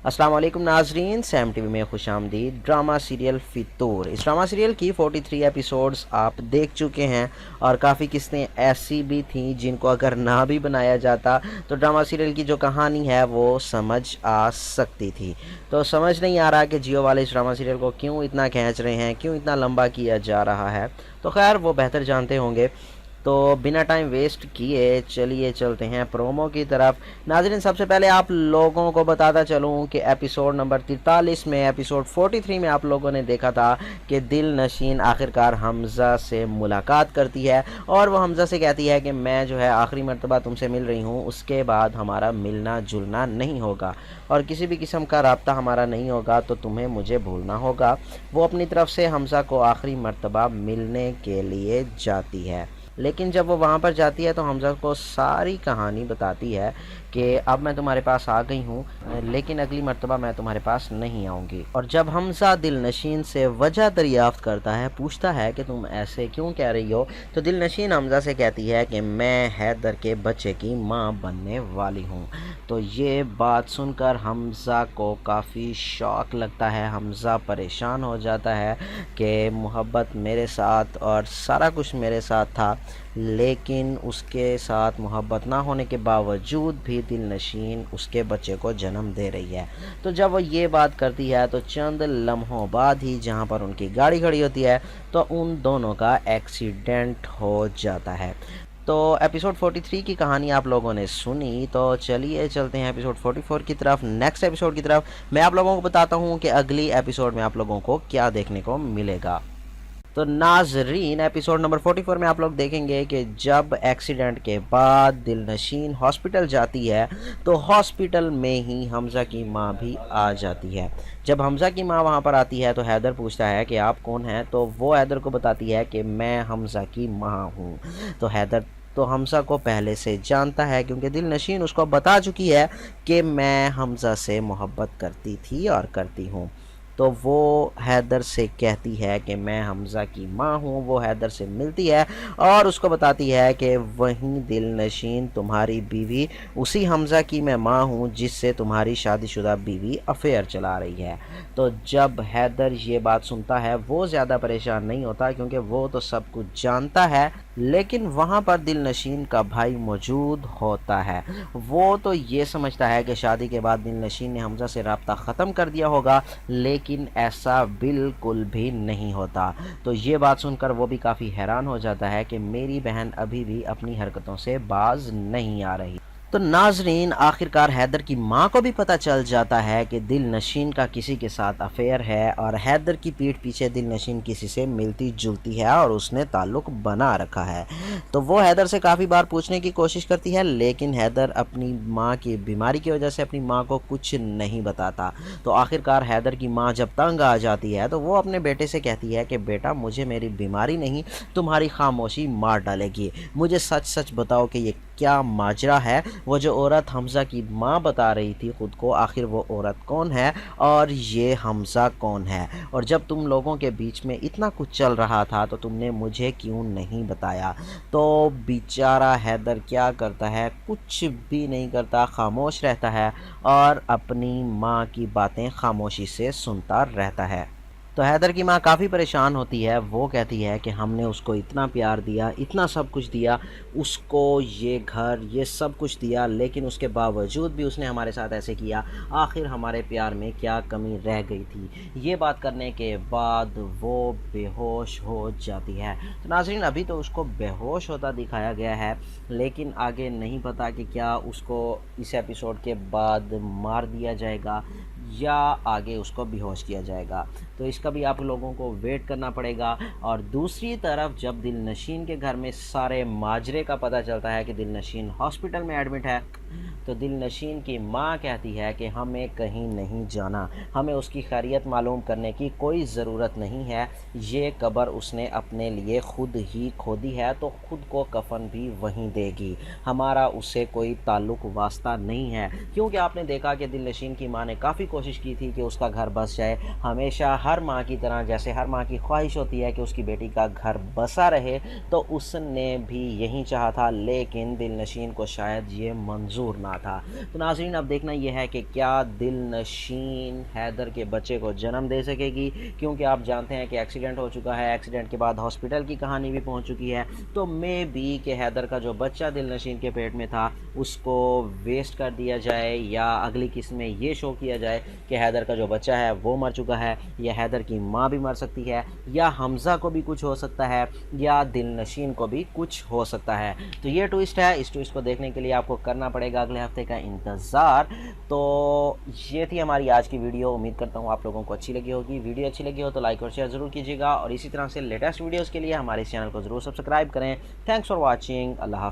السلام علیکم ناظرین، سیم ٹی وی میں خوش آمدید۔ ڈرامہ سیریل فطور، اس ڈرامہ سیریل کی 43 ایپیسوڈز آپ دیکھ چکے ہیں، اور کافی قسطیں ایسی بھی تھیں جن کو اگر نہ بھی بنایا جاتا تو ڈرامہ سیریل کی جو کہانی ہے وہ سمجھ آ سکتی تھی۔ تو سمجھ نہیں آ رہا کہ جیو والے اس ڈرامہ سیریل کو کیوں اتنا کھینچ رہے ہیں، کیوں اتنا لمبا کیا جا رہا ہے، تو خیر وہ بہتر جانتے ہوں گے۔ تو بنا ٹائم ویسٹ کیے چلیے چلتے ہیں پرومو کی طرف۔ ناظرین، سب سے پہلے آپ لوگوں کو بتاتا چلوں کہ ایپیسوڈ نمبر 43 میں، ایپیسوڈ 43 میں آپ لوگوں نے دیکھا تھا کہ دل نشین آخرکار حمزہ سے ملاقات کرتی ہے، اور وہ حمزہ سے کہتی ہے کہ میں جو ہے آخری مرتبہ تم سے مل رہی ہوں، اس کے بعد ہمارا ملنا جلنا نہیں ہوگا، اور کسی بھی قسم کا رابطہ ہمارا نہیں ہوگا، تو تمہیں مجھے بھولنا ہوگا۔ وہ اپنی طرف سے حمزہ کو آخری مرتبہ ملنے کے لیے جاتی ہے، لیکن جب وہ وہاں پر جاتی ہے تو حمزہ کو ساری کہانی بتاتی ہے کہ اب میں تمہارے پاس آ گئی ہوں، لیکن اگلی مرتبہ میں تمہارے پاس نہیں آؤں گی۔ اور جب حمزہ دل نشین سے وجہ دریافت کرتا ہے، پوچھتا ہے کہ تم ایسے کیوں کہہ رہی ہو، تو دل نشین حمزہ سے کہتی ہے کہ میں حیدر کے بچے کی ماں بننے والی ہوں۔ تو یہ بات سن کر حمزہ کو کافی شوق لگتا ہے، حمزہ پریشان ہو جاتا ہے کہ محبت میرے ساتھ اور سارا کچھ میرے ساتھ تھا، لیکن اس کے ساتھ محبت نہ ہونے کے باوجود بھی دل نشین اس کے بچے کو جنم دے رہی ہے۔ تو جب وہ یہ بات کرتی ہے تو چند لمحوں بعد ہی جہاں پر ان کی گاڑی کھڑی ہوتی ہے تو ان دونوں کا ایکسیڈنٹ ہو جاتا ہے۔ تو ایپیسوڈ 43 کی کہانی آپ لوگوں نے سنی، تو چلیے چلتے ہیں ایپیسوڈ 44 کی طرف، نیکسٹ ایپیسوڈ کی طرف۔ میں آپ لوگوں کو بتاتا ہوں کہ اگلی ایپیسوڈ میں آپ لوگوں کو کیا دیکھنے کو ملے گا۔ تو ناظرین، ایپیسوڈ نمبر 44 میں آپ لوگ دیکھیں گے کہ جب ایکسیڈنٹ کے بعد دل نشین ہاسپٹل جاتی ہے تو ہاسپٹل میں ہی حمزہ کی ماں بھی آ جاتی ہے۔ جب حمزہ کی ماں وہاں پر آتی ہے تو حیدر پوچھتا ہے کہ آپ کون ہیں، تو وہ حیدر کو بتاتی ہے کہ میں حمزہ کی ماں ہوں۔ تو حیدر تو حمزہ کو پہلے سے جانتا ہے، کیونکہ دل نشین اس کو بتا چکی ہے کہ میں حمزہ سے محبت کرتی تھی اور کرتی ہوں۔ تو وہ حیدر سے کہتی ہے کہ میں حمزہ کی ماں ہوں، وہ حیدر سے ملتی ہے اور اس کو بتاتی ہے کہ وہیں دل نشین تمہاری بیوی، اسی حمزہ کی میں ماں ہوں جس سے تمہاری شادی شدہ بیوی افیئر چلا رہی ہے۔ تو جب حیدر یہ بات سنتا ہے وہ زیادہ پریشان نہیں ہوتا، کیونکہ وہ تو سب کچھ جانتا ہے، لیکن وہاں پر دل نشین کا بھائی موجود ہوتا ہے۔ وہ تو یہ سمجھتا ہے کہ شادی کے بعد دل نشین نے حمزہ سے رابطہ ختم کر دیا ہوگا، لیکن ایسا بالکل بھی نہیں ہوتا۔ تو یہ بات سن کر وہ بھی کافی حیران ہو جاتا ہے کہ میری بہن ابھی بھی اپنی حرکتوں سے باز نہیں آ رہی۔ تو ناظرین، آخرکار حیدر کی ماں کو بھی پتہ چل جاتا ہے کہ دل نشین کا کسی کے ساتھ افیئر ہے، اور حیدر کی پیٹھ پیچھے دل نشین کسی سے ملتی جلتی ہے اور اس نے تعلق بنا رکھا ہے۔ تو وہ حیدر سے کافی بار پوچھنے کی کوشش کرتی ہے، لیکن حیدر اپنی ماں کی بیماری کی وجہ سے اپنی ماں کو کچھ نہیں بتاتا۔ تو آخرکار حیدر کی ماں جب تنگ آ جاتی ہے تو وہ اپنے بیٹے سے کہتی ہے کہ بیٹا، مجھے میری بیماری نہیں، تمہاری خاموشی مار ڈالے گی، مجھے سچ سچ بتاؤ کہ یہ کیا ماجرا ہے۔ وہ جو عورت حمزہ کی ماں بتا رہی تھی خود کو، آخر وہ عورت کون ہے اور یہ حمزہ کون ہے، اور جب تم لوگوں کے بیچ میں اتنا کچھ چل رہا تھا تو تم نے مجھے کیوں نہیں بتایا۔ تو بیچارہ حیدر کیا کرتا ہے، کچھ بھی نہیں کرتا، خاموش رہتا ہے اور اپنی ماں کی باتیں خاموشی سے سنتا رہتا ہے۔ تو حیدر کی ماں کافی پریشان ہوتی ہے، وہ کہتی ہے کہ ہم نے اس کو اتنا پیار دیا، اتنا سب کچھ دیا، اس کو یہ گھر یہ سب کچھ دیا، لیکن اس کے باوجود بھی اس نے ہمارے ساتھ ایسے کیا، آخر ہمارے پیار میں کیا کمی رہ گئی تھی۔ یہ بات کرنے کے بعد وہ بے ہوش ہو جاتی ہے۔ تو ناظرین، ابھی تو اس کو بے ہوش ہوتا دکھایا گیا ہے، لیکن آگے نہیں پتا کہ کیا اس کو اس ایپیسوڈ کے بعد مار دیا جائے گا یا آگے اس کو بے ہوش کیا جائے گا، تو اس کا بھی آپ لوگوں کو ویٹ کرنا پڑے گا۔ اور دوسری طرف جب دل نشین کے گھر میں سارے ماجرے کا پتہ چلتا ہے کہ دل نشین ہاسپٹل میں ایڈمٹ ہے، تو دل نشین کی ماں کہتی ہے کہ ہمیں کہیں نہیں جانا، ہمیں اس کی خیریت معلوم کرنے کی کوئی ضرورت نہیں ہے، یہ قبر اس نے اپنے لیے خود ہی کھودی ہے تو خود کو کفن بھی وہیں دے گی، ہمارا اس سے کوئی تعلق واسطہ نہیں ہے۔ کیونکہ آپ نے دیکھا کہ دل نشین کی ماں نے کافی کوشش کی تھی کہ اس کا گھر بس جائے، ہمیشہ ہر ماں کی طرح، جیسے ہر ماں کی خواہش ہوتی ہے کہ اس کی بیٹی کا گھر بسا رہے، تو اس نے بھی یہی چاہا تھا، لیکن دل نشین کو شاید یہ منظور منظور نہ تھا۔ تو ناظرین اب دیکھنا یہ ہے کہ کیا دل نشین حیدر کے بچے کو جنم دے سکے گی، کیونکہ آپ جانتے ہیں کہ ایکسیڈنٹ ہو چکا ہے، ایکسیڈنٹ کے بعد ہاسپٹل کی کہانی بھی پہنچ چکی ہے، تو مے بی کہ حیدر کا جو بچہ دل نشین کے پیٹ میں تھا اس کو ویسٹ کر دیا جائے، یا اگلی قسم میں یہ شو کیا جائے کہ حیدر کا جو بچہ ہے وہ مر چکا ہے، یا حیدر کی ماں بھی مر سکتی ہے، یا حمزہ کو بھی کچھ ہو سکتا ہے، یا دل نشین کو بھی کچھ ہو سکتا ہے۔ تو یہ ٹویسٹ ہے، اس ٹویسٹ کو دیکھنے کے لیے آپ کو کرنا پڑے گا اگلے ہفتے کا انتظار۔ تو یہ تھی ہماری آج کی ویڈیو، امید کرتا ہوں آپ لوگوں کو اچھی لگی ہوگی۔ ویڈیو اچھی لگی ہو تو لائک اور شیئر ضرور کیجیے گا، اور اسی طرح سے لیٹسٹ ویڈیوز کے لیے ہمارے اس چینل کو ضرور سبسکرائب کریں۔ تھینکس فار واچنگ، اللہ حافظ۔